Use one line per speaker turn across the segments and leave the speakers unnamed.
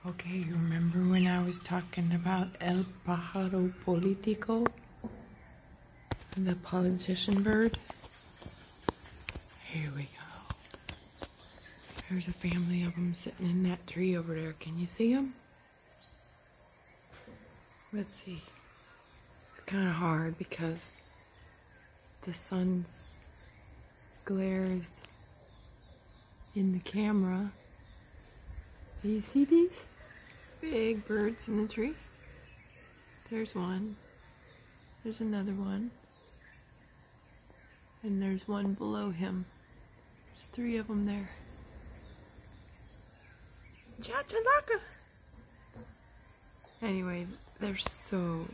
Okay, you remember when I was talking about El Pájaro Político? The politician bird? Here we go. There's a family of them sitting in that tree over there. Can you see them? Let's see. It's kind of hard because the sun's glare is in the camera. Do you see these big birds in the tree? There's one. There's another one. And there's one below him. There's 3 of them there. Chachalaca! Anyway, they're so...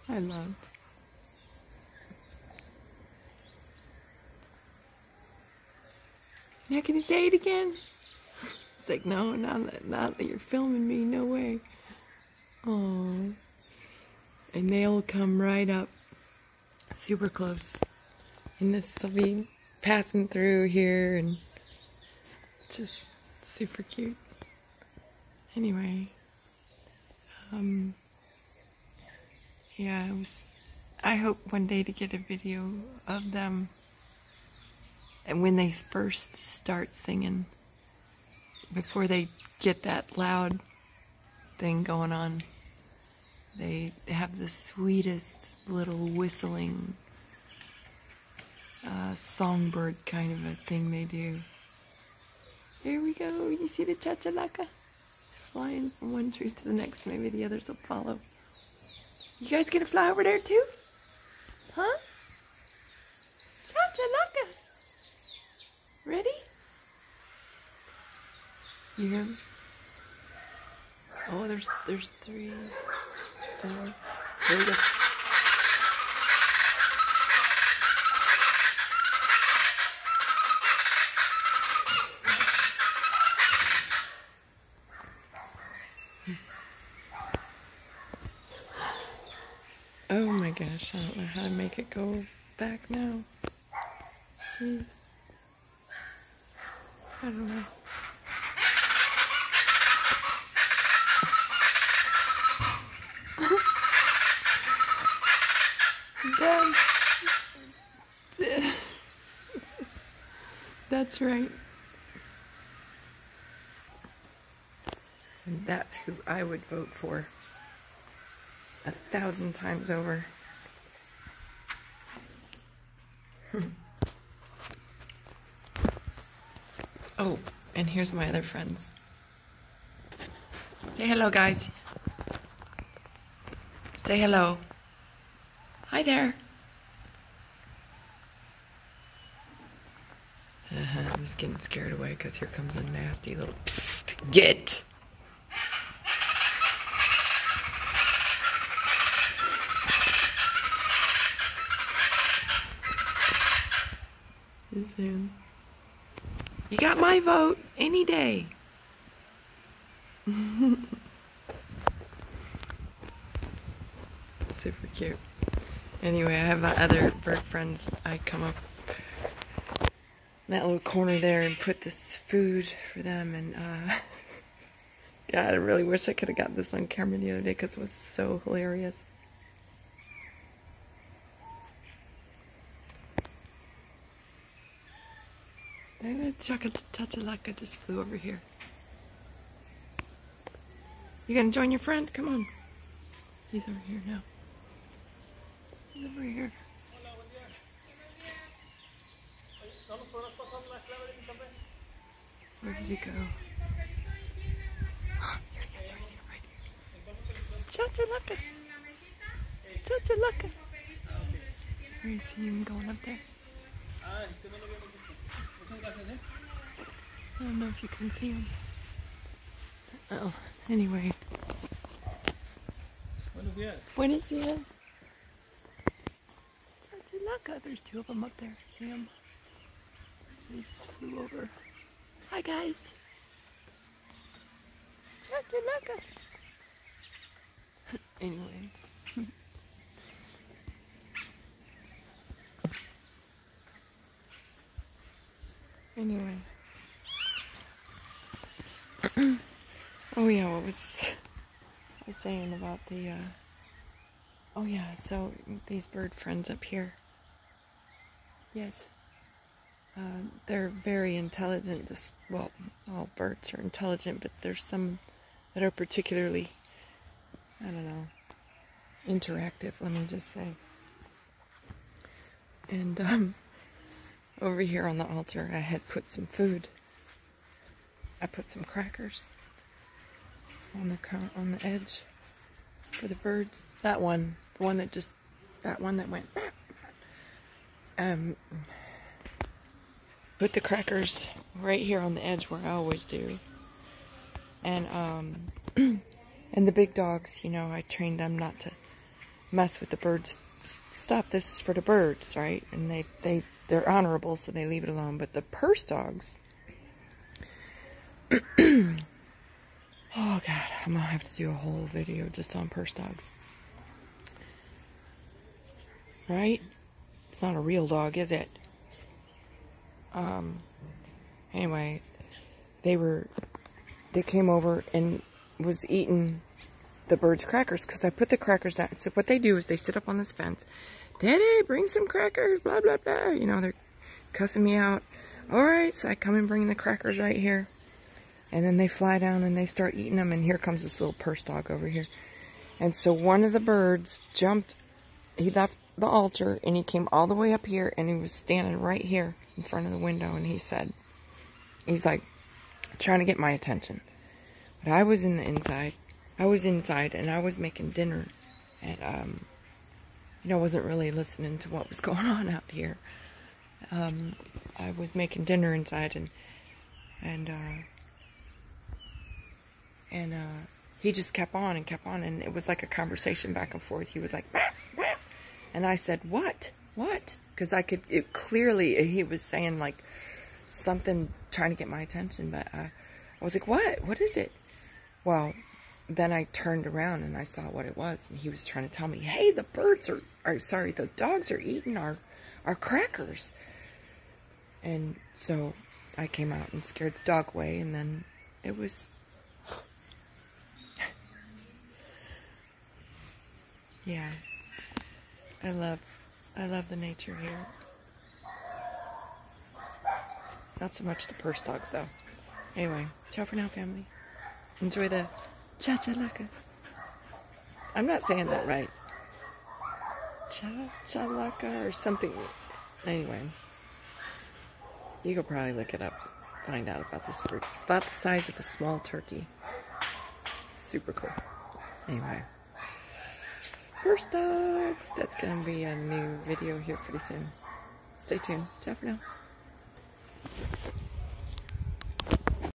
I love. Now can you say it again? It's like, no, not that you're filming me, no way. Oh, and they'll come right up, super close. And this will be passing through here, and just super cute. Anyway, yeah, I hope one day to get a video of them. And when they first start singing, before they get that loud thing going on, they have the sweetest little whistling songbird kind of a thing they do. Here we go. You see the Chachalaca? Flying from one tree to the next. Maybe the others will follow. You guys gonna fly over there too? Huh? Chachalaca! Ready? You hear them? Oh, there's 3, 4. There we go. Oh my gosh, I don't know how to make it go back now. Jeez. I don't know. That's right. And that's who I would vote for 1,000 times over. Oh, and here's my other friends. Say hello, guys. Say hello. Hi there. I'm just getting scared away because here comes a nasty little psst. Get. You got my vote any day. Super cute. Anyway, I have my other bird friends. I come up that little corner there and put this food for them, and yeah, I really wish I could have got this on camera the other day because it was so hilarious. Chachalaca just flew over here. You gonna join your friend? Come on. He's over here now. He's over here. Where did he go? Here he is, right here. Chachalaca! Chachalaca! Where you see him going up there? I don't know if you can see him. Oh, anyway. Buenos dias. Chachalaca. There's 2 of them up there. See them? They just flew over. Hi, guys. Chachalaca. Anyway. Anyway. Oh yeah, what was I saying about the, oh yeah, so these bird friends up here. Yes. They're very intelligent. Well, all birds are intelligent, but there's some that are particularly, I don't know, interactive, let me just say. And over here on the altar, I had put some food. I put some crackers on the edge for the birds. That one, that one that went. Put the crackers right here on the edge where I always do. And and the big dogs, you know, I trained them not to mess with the birds' stuff. This is for the birds, right? And they're honorable, so they leave it alone. But the purse dogs, oh God, I'm gonna have to do a whole video just on purse dogs. Right? It's not a real dog, is it? Anyway, they came over and was eating the birds' crackers because I put the crackers down. So what they do is they sit up on this fence. Daddy, bring some crackers, blah, blah, blah. You know, they're cussing me out. All right, so I come and bring the crackers right here. And then they fly down and they start eating them. And here comes this little purse dog over here. And so one of the birds jumped. He left the altar and he came all the way up here. And he was standing right here in front of the window. And he said, he's like trying to get my attention. But I was inside. I was inside and I was making dinner. And, you know, I wasn't really listening to what was going on out here. I was making dinner inside and he just kept on and it was like a conversation back and forth. He was like, bah, bah. And I said, what? Because clearly he was saying like something trying to get my attention, but I was like, what is it? Well, then I turned around and I saw what it was, and he was trying to tell me, hey, the the dogs are eating our crackers. And so I came out and scared the dog away, and then it was, yeah, I love the nature here. Not so much the purse dogs, though. Anyway, ciao for now, family. Enjoy the Chachalacas. I'm not saying that right. Chachalaca or something. Anyway, you could probably look it up, find out about this bird. It's about the size of a small turkey. Super cool. Anyway, purse dogs. That's going to be a new video here pretty soon. Stay tuned. Ciao for now.